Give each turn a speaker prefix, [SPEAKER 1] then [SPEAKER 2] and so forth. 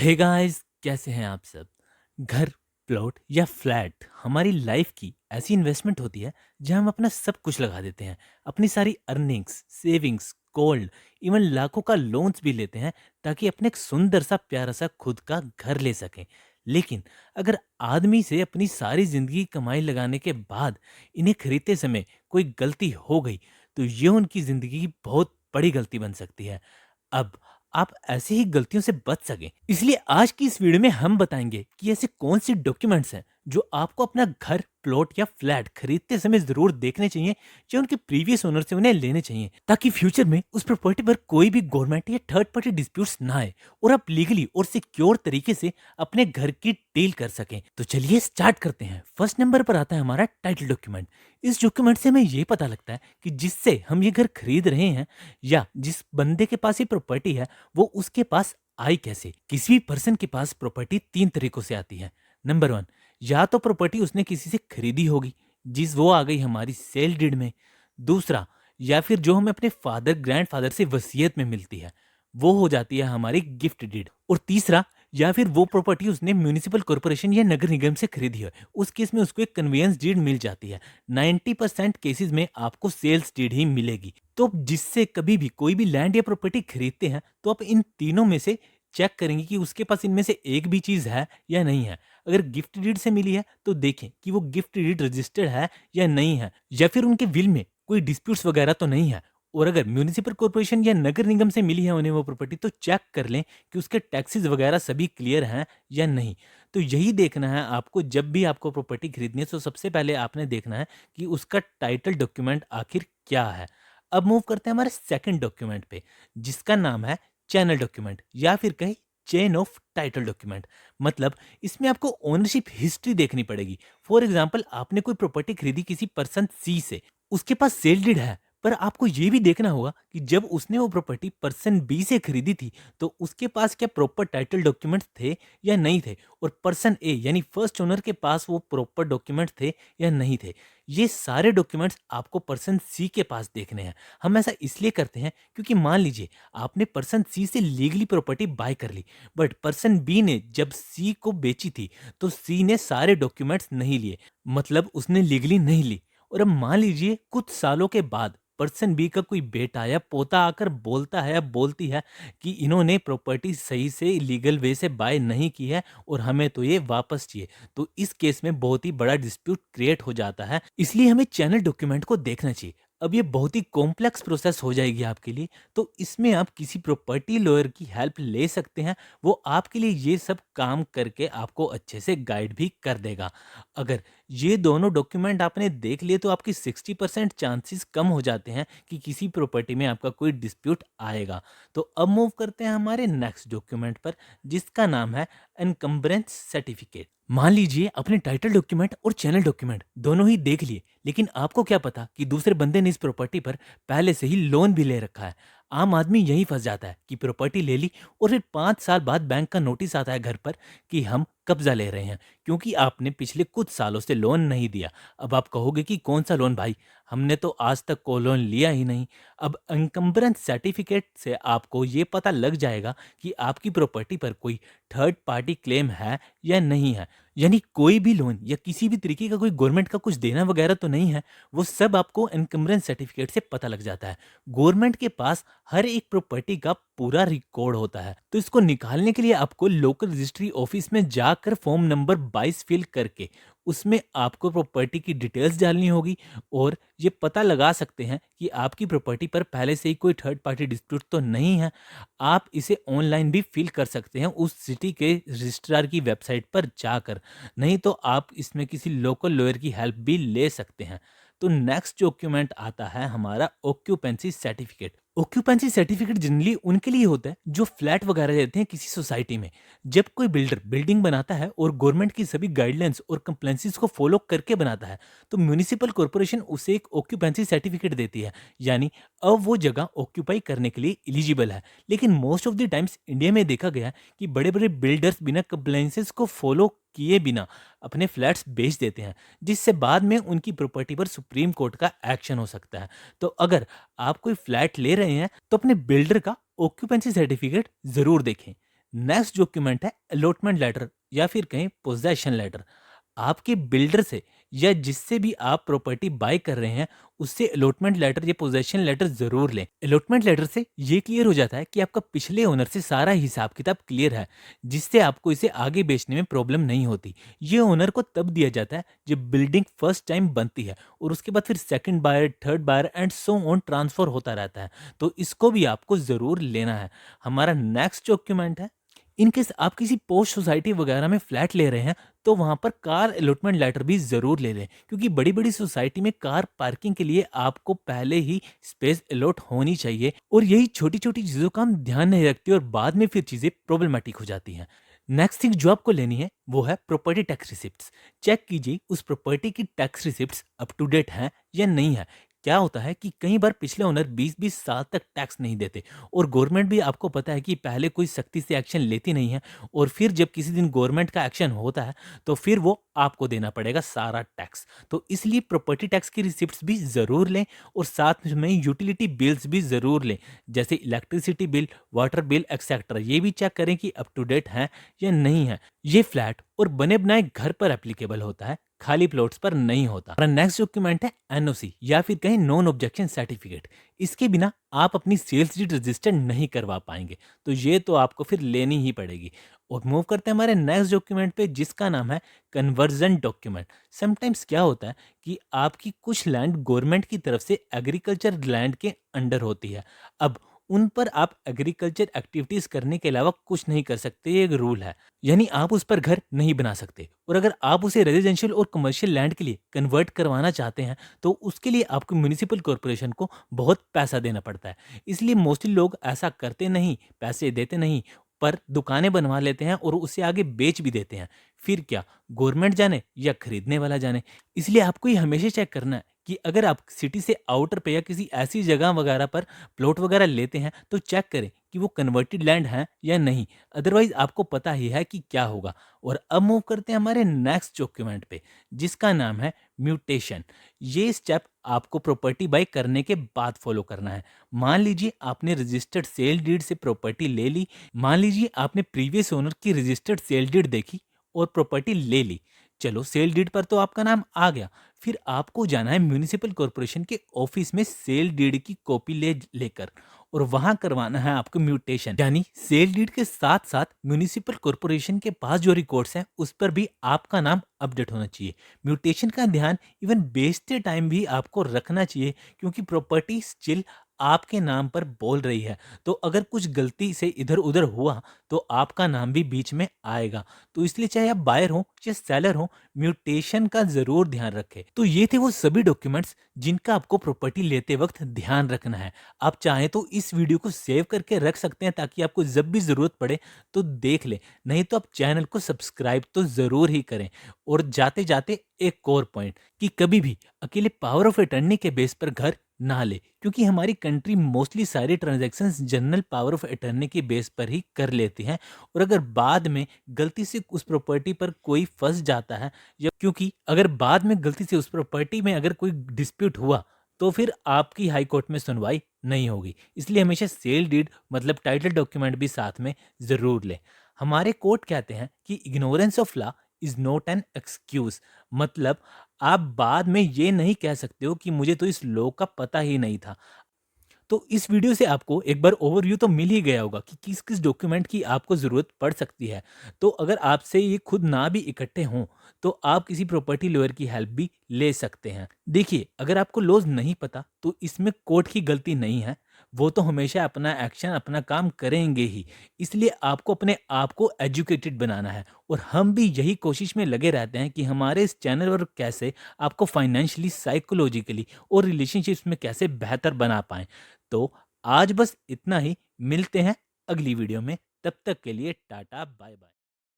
[SPEAKER 1] Hey guys, कैसे हैं आप सब। घर, प्लॉट या फ्लैट हमारी लाइफ की ऐसी इन्वेस्टमेंट होती है जहां हम अपना सब कुछ लगा देते हैं। अपनी सारी अर्निंग्स, सेविंग्स, गोल्ड, इवन लाखों का लोन्स भी लेते हैं ताकि अपने एक सुंदर सा प्यारा सा खुद का घर ले सकें। लेकिन अगर आदमी से अपनी सारी जिंदगी कमाई लगाने के बाद इन्हें खरीदते समय कोई गलती हो गई तो ये उनकी जिंदगी की बहुत बड़ी गलती बन सकती है। अब आप ऐसी ही गलतियों से बच सकें, इसलिए आज की इस वीडियो में हम बताएंगे कि ऐसे कौन से डॉक्यूमेंट्स हैं जो आपको अपना घर, प्लॉट या फ्लैट खरीदते समय जरूर देखने चाहिए या उनके प्रीवियस ओनर से उन्हें लेने चाहिए, ताकि फ्यूचर में उस प्रॉपर्टी पर कोई भी गवर्नमेंट या थर्ड पार्टी डिस्प्यूट्स ना आए और आप लीगली और सिक्योर तरीके से अपने घर की डील कर सकें। तो चलिए स्टार्ट करते हैं। फर्स्ट नंबर पर आता है हमारा टाइटल डॉक्यूमेंट। इस डॉक्यूमेंट से हमें ये पता लगता है कि जिससे हम ये घर खरीद रहे हैं या जिस बंदे के पास ये प्रॉपर्टी है वो उसके पास आई कैसे। किसी भी पर्सन के पास प्रॉपर्टी तीन तरीकों से आती है। नंबर वन, या तो प्रॉपर्टी उसने किसी से खरीदी होगी जिस वो आ गई हमारी सेल डीड में। दूसरा, या फिर जो हमें अपने फादर ग्रैंडफादर से वसीयत में मिलती है वो हो जाती है हमारी गिफ्ट डीड। और तीसरा, या फिर वो प्रॉपर्टी उसने म्यूनिसिपल कॉर्पोरेशन या नगर निगम से खरीदी है, उस केस में उसको एक कन्वेंस डीड मिल जाती है। 90% केसेस में आपको सेल्स डीड ही मिलेगी। तो जिससे कभी भी कोई भी लैंड या प्रॉपर्टी खरीदते हैं तो आप इन तीनों में से चेक करेंगे कि उसके पास इनमें से एक भी चीज है या नहीं है। अगर गिफ्ट डीड से मिली है तो देखें कि वो गिफ्ट डीड रजिस्टर्ड है या नहीं है, या फिर उनके विल में कोई डिस्प्यूट्स वगैरह तो नहीं है। और अगर म्यूनिसिपल कॉर्पोरेशन या नगर निगम से मिली है उन्हें वो प्रॉपर्टी तो चेक कर लें कि उसके टैक्सेस वगैरह सभी क्लियर हैं या नहीं। तो यही देखना है आपको। जब भी आपको प्रॉपर्टी खरीदनी है तो सबसे पहले आपने देखना है कि उसका टाइटल डॉक्यूमेंट आखिर क्या है। अब मूव करते हैं हमारे सेकंड डॉक्यूमेंट पे, जिसका नाम है चैनल डॉक्यूमेंट या फिर कहीं चेन ऑफ टाइटल डॉक्यूमेंट। मतलब इसमें आपको ओनरशिप हिस्ट्री देखनी पड़ेगी। फॉर एग्जाम्पल, आपने कोई प्रॉपर्टी खरीदी किसी पर्सन सी से, उसके पास सेल डीड है, पर आपको ये भी देखना होगा कि जब उसने वो प्रॉपर्टी पर्सन बी से खरीदी थी तो उसके पास क्या प्रॉपर टाइटल डॉक्यूमेंट्स थे या नहीं थे, और पर्सन ए यानी फर्स्ट ओनर के पास वो प्रॉपर डॉक्यूमेंट्स थे या नहीं थे। ये सारे डॉक्यूमेंट्स आपको पर्सन सी के पास देखने हैं। हम ऐसा इसलिए करते हैं क्योंकि मान लीजिए आपने पर्सन सी से लीगली प्रॉपर्टी बाय कर ली, बट पर्सन बी ने जब सी को बेची थी तो सी ने सारे डॉक्यूमेंट्स नहीं लिए, मतलब उसने लीगली नहीं ली। और अब मान लीजिए कुछ सालों के बाद पर्सन बी का कोई बेटा या पोता आकर बोलता है या बोलती है कि इन्होंने प्रॉपर्टी सही से लीगल वे से बाय नहीं की है और हमें तो ये वापस चाहिए। तो इस केस में बहुत ही बड़ा डिस्प्यूट क्रिएट हो जाता है, इसलिए हमें चैनल डॉक्यूमेंट को देखना चाहिए। अब ये बहुत ही कॉम्प्लेक्स प्रोसेस हो जाएगी आपके लिए, तो इसमें आप किसी प्रॉपर्टी लॉयर की हेल्प ले सकते हैं। वो आपके लिए ये सब काम करके आपको अच्छे से गाइड भी कर देगा। अगर ये दोनों डॉक्यूमेंट आपने देख लिए तो आपकी 60% चांसेस कम हो जाते हैं कि किसी प्रॉपर्टी में आपका कोई डिस्प्यूट आएगा। तो अब मूव करते हैं हमारे नेक्स्ट डॉक्यूमेंट पर, जिसका नाम है एनकम्बरेंस सर्टिफिकेट। मान लीजिए अपने टाइटल डॉक्यूमेंट और चैनल डॉक्यूमेंट दोनों ही देख लिए, लेकिन आपको क्या पता कि दूसरे बंदे ने इस प्रॉपर्टी पर पहले से ही लोन भी ले रखा है। आम आदमी यही फंस जाता है कि प्रॉपर्टी ले ली और फिर 5 साल बाद बैंक का नोटिस आता है घर पर कि हम कब्जा ले रहे हैं, क्योंकि आपने पिछले कुछ सालों से लोन नहीं दिया। अब आप कहोगे कि कौन सा लोन भाई, हमने तो आज तक कोई लोन लिया ही नहीं। अब एनकम्बरेंस सर्टिफिकेट से आपको ये पता लग जाएगा कि आपकी प्रॉपर्टी पर कोई थर्ड पार्टी क्लेम है या नहीं है, यानी कोई भी लोन या किसी भी तरीके का कोई गवर्नमेंट का कुछ देना वगैरह तो नहीं है। वो सब आपको एनकम्बरेंस सर्टिफिकेट से पता लग जाता है। गवर्नमेंट के पास हर एक प्रॉपर्टी का पूरा रिकॉर्ड होता है, तो इसको निकालने के लिए आपको लोकल रजिस्ट्री ऑफिस में जाकर फॉर्म नंबर 22 फिल करके उसमें आपको प्रॉपर्टी की डिटेल्स डालनी होगी। और ये पता लगा सकते हैं कि आपकी प्रॉपर्टी पर पहले से ही कोई थर्ड पार्टी डिस्प्यूट तो नहीं है। आप इसे ऑनलाइन भी फिल कर सकते हैं उस सिटी के रजिस्ट्रार की वेबसाइट पर जाकर, नहीं तो आप इसमें किसी लोकल लॉयर की हेल्प भी ले सकते हैं। तो नेक्स्ट डॉक्यूमेंट आता है हमारा occupancy certificate. Occupancy certificate generally उनके लिए होता है जो फ्लैट वगैरह लेते हैं किसी सोसाइटी में। जब कोई बिल्डर बिल्डिंग बनाता है और गवर्नमेंट की सभी गाइडलाइंस और कंप्लेंसीज को फॉलो करके बनाता है तो म्यूनिसिपल कॉर्पोरेशन उसे एक ऑक्यूपेंसी सर्टिफिकेट देती है, यानी अब वो जगह ऑक्यूपाई करने के लिए एलिजिबल है। लेकिन most of the times India में देखा गया है कि बड़े बड़े बिल्डर्स बिना कंप्लेंसेस को फॉलो किए बिना अपने फ्लैट्स बेच देते हैं, जिससे बाद में उनकी प्रॉपर्टी पर सुप्रीम कोर्ट का एक्शन हो सकता है। तो अगर आप कोई फ्लैट ले रहे हैं तो अपने बिल्डर का ऑक्यूपेंसी सर्टिफिकेट जरूर देखें। नेक्स्ट डॉक्यूमेंट है अलॉटमेंट लेटर या फिर कहीं पोजेशन लेटर। आपके बिल्डर से या जिससे भी आप प्रॉपर्टी बाय कर रहे हैं उससे अलॉटमेंट लेटर या पोजेशन लेटर जरूर लें। अलॉटमेंट लेटर से ये क्लियर हो जाता है कि आपका पिछले ओनर से सारा हिसाब किताब क्लियर है, जिससे आपको इसे आगे बेचने में प्रॉब्लम नहीं होती। ये ओनर को तब दिया जाता है जब बिल्डिंग फर्स्ट टाइम बनती है और उसके बाद फिर second buyer, third buyer and so on transfer होता रहता है। तो इसको भी आपको जरूर लेना है। हमारा नेक्स्ट डॉक्यूमेंट है, इन केस आप किसी पोस्ट सोसाइटी वगैरह में फ्लैट ले रहे हैं तो वहां पर कार अलॉटमेंट लेटर भी जरूर ले लें, क्योंकि बड़ी बड़ी सोसाइटी में कार पार्किंग के लिए आपको पहले ही स्पेस अलॉट होनी चाहिए और यही छोटी छोटी चीजों का हम ध्यान नहीं रखते और बाद में फिर चीजें प्रॉब्लमेटिक हो जाती हैं। नेक्स्ट थिंग जो आपको लेनी है वो है प्रॉपर्टी टैक्स रिसिप्ट्स। चेक कीजिए उस प्रॉपर्टी की tax receipts up to date हैं या नहीं है। क्या होता है कि कई बार पिछले ओनर 20-20 साल तक टैक्स नहीं देते और गवर्नमेंट भी आपको पता है कि पहले कोई सख्ती से एक्शन लेती नहीं है और फिर जब किसी दिन गवर्नमेंट का एक्शन होता है तो फिर वो आपको देना पड़ेगा सारा टैक्स। तो इसलिए प्रॉपर्टी टैक्स की रिसिप्ट्स भी ज़रूर लें और साथ में यूटिलिटी बिल्स भी ज़रूर लें, जैसे electricity bill, water bill etcetera. ये भी चेक करें कि अप टू डेट हैं या नहीं है। ये फ्लैट और बने बनाए घर पर एप्लीकेबल होता है, खाली प्लॉट्स पर नहीं होता। और नेक्स्ट डॉक्यूमेंट है एनओसी या फिर कहीं नॉन ऑब्जेक्शन सर्टिफिकेट। इसके बिना आप अपनी सेल्स डीड रजिस्टर नहीं करवा पाएंगे, तो ये तो आपको फिर लेनी ही पड़ेगी। और मूव करते हैं हमारे नेक्स्ट डॉक्यूमेंट पे जिसका नाम है कन्वर्जन डॉक्यूमेंट। समटाइम्स क्या होता है कि आपकी कुछ लैंड गवर्नमेंट की तरफ से एग्रीकल्चर लैंड के अंडर होती है। अब उन पर आप एग्रीकल्चर एक्टिविटीज करने के अलावा कुछ नहीं कर सकते, ये एक रूल है। यानी आप उस पर घर नहीं बना सकते और अगर आप उसे रेजिडेंशियल और कमर्शियल लैंड के लिए कन्वर्ट करवाना चाहते हैं तो उसके लिए आपको म्यूनिसिपल कॉरपोरेशन को बहुत पैसा देना पड़ता है। इसलिए मोस्टली लोग ऐसा करते नहीं, पैसे देते नहीं, पर दुकानें बनवा लेते हैं और उसे आगे बेच भी देते हैं। फिर क्या, गवर्नमेंट जाने या खरीदने वाला जाने। इसलिए आपको ये हमेशा चेक करना है कि अगर आप सिटी से आउटर पे या किसी ऐसी जगह वगैरह पर प्लॉट वगैरह लेते हैं तो चेक करें कि वो कन्वर्टेड लैंड है या नहीं, अदरवाइज आपको पता ही है कि क्या होगा। और अब मूव करते हैं हमारे नेक्स्ट डॉक्यूमेंट पे जिसका नाम है म्यूटेशन। ये स्टेप आपको प्रॉपर्टी बाय करने के बाद फॉलो करना है। मान लीजिए आपने रजिस्टर्ड सेल डीड से प्रॉपर्टी ले ली, मान लीजिए आपने प्रीवियस ओनर की रजिस्टर्ड सेल डीड देखी और प्रॉपर्टी ले ली। चलो सेल डीड पर तो आपका नाम आ गया, फिर आपको जाना है म्यूनिसिपल कॉरपोरेशन के ऑफिस में सेल डीड की कॉपी लेकर और वहां करवाना है आपको म्यूटेशन। यानी सेल डीड के साथ साथ म्यूनिसिपल कॉरपोरेशन के पास जो रिकॉर्ड्स हैं उस पर भी आपका नाम अपडेट होना चाहिए। म्यूटेशन का ध्यान इवन बेचते टाइम भी आपको रखना चाहिए, क्योंकि प्रॉपर्टी स्टिल आपके नाम पर बोल रही है। तो अगर कुछ गलती से इधर उधर हुआ तो आपका नाम भी बीच में आएगा। तो इसलिए चाहे आप बायर हो या सेलर हो, म्यूटेशन का जरूर ध्यान रखें। तो ये थे वो सभी डॉक्यूमेंट्स जिनका आपको प्रॉपर्टी लेते वक्त ध्यान रखना है। आप चाहें तो इस वीडियो को सेव करके रख सकते हैं ताकि आपको जब भी जरूरत पड़े तो देख ले, नहीं तो आप चैनल को सब्सक्राइब तो जरूर ही करें। और जाते जाते एक और पॉइंट कि कभी भी अकेले पावर ऑफ अटर्नी के बेस पर घर ना ले, क्योंकि हमारी कंट्री मोस्टली सारे transactions general power of attorney के बेस पर ही कर लेती हैं। और अगर बाद में गलती से उस प्रॉपर्टी पर कोई फंस जाता है या क्योंकि अगर बाद में गलती से उस प्रॉपर्टी में अगर कोई डिस्प्यूट हुआ तो फिर आपकी हाई कोर्ट में सुनवाई नहीं होगी। इसलिए हमेशा सेल डीड मतलब टाइटल डॉक्यूमेंट भी साथ में जरूर लें। हमारे कोर्ट कहते हैं कि ignorance of law is not an excuse. मतलब आप बाद में ये नहीं कह सकते हो कि मुझे तो इस लॉ का पता ही नहीं था। तो इस वीडियो से आपको एक बार ओवरव्यू तो मिल ही गया होगा कि किस किस डॉक्यूमेंट की आपको ज़रूरत पड़ सकती है। तो अगर आपसे ये खुद ना भी इकट्ठे हों तो आप किसी प्रॉपर्टी लॉयर की हेल्प भी ले सकते हैं। देखिए, अगर आपको लॉज नहीं पता तो इसमें कोर्ट की गलती नहीं है, वो तो हमेशा अपना एक्शन अपना काम करेंगे ही। इसलिए आपको अपने आप को एजुकेटेड बनाना है और हम भी यही कोशिश में लगे रहते हैं कि हमारे इस चैनल पर कैसे आपको फाइनेंशियली, साइकोलॉजिकली और रिलेशनशिप्स में कैसे बेहतर बना पाएं। तो आज बस इतना ही, मिलते हैं अगली वीडियो में। तब तक के लिए टाटा बाय बाय।